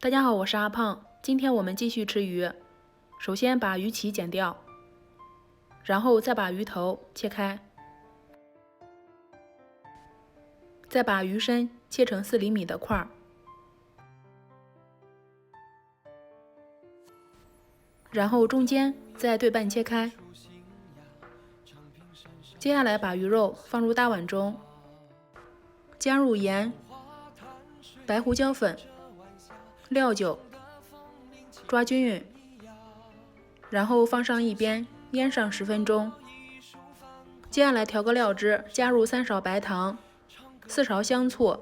大家好，我是阿胖，今天我们继续吃鱼。首先把鱼鳍剪掉，然后再把鱼头切开，再把鱼身切成4厘米的块儿，然后中间再对半切开。接下来把鱼肉放入大碗中，加入盐、白胡椒粉、料酒，抓均匀，然后放上一边腌上10分钟。接下来调个料汁，加入3勺白糖、4勺香醋，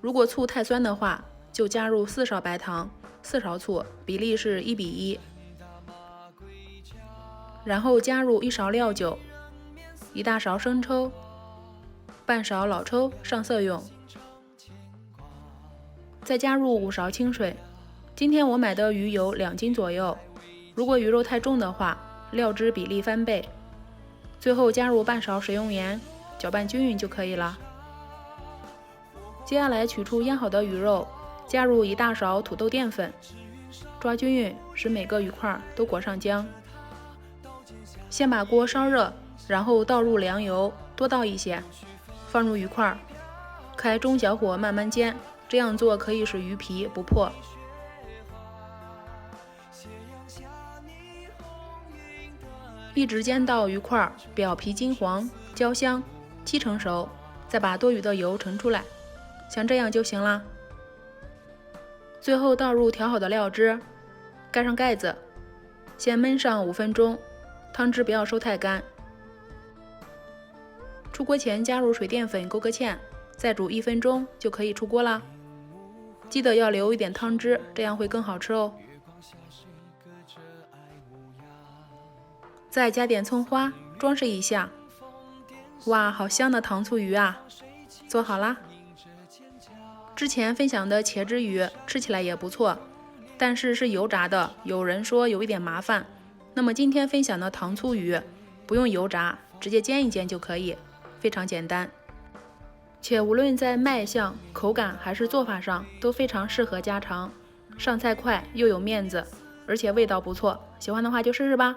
如果醋太酸的话，就加入4勺白糖、4勺醋，比例是1比1。然后加入1勺料酒、1大勺生抽、半勺老抽上色用，再加入5勺清水。今天我买的鱼有2斤左右，如果鱼肉太重的话，料汁比例翻倍。最后加入半勺食用盐，搅拌均匀就可以了。接下来取出腌好的鱼肉，加入1大勺土豆淀粉，抓均匀，使每个鱼块都裹上浆。先把锅烧热，然后倒入凉油，多倒一些，放入鱼块，开中小火慢慢煎，这样做可以使鱼皮不破。一直煎到鱼块表皮金黄、焦香，7成熟，再把多余的油盛出来，像这样就行啦。最后倒入调好的料汁，盖上盖子，先焖上5分钟，汤汁不要收太干。出锅前加入水淀粉勾个芡，再煮1分钟就可以出锅啦。记得要留一点汤汁，这样会更好吃哦。再加点葱花，装饰一下。哇，好香的糖醋鱼啊！做好啦。之前分享的茄汁鱼吃起来也不错，但是是油炸的，有人说有一点麻烦。那么今天分享的糖醋鱼不用油炸，直接煎一煎就可以，非常简单。且无论在卖相、口感还是做法上都非常适合家常，上菜快又有面子，而且味道不错。喜欢的话就试试吧。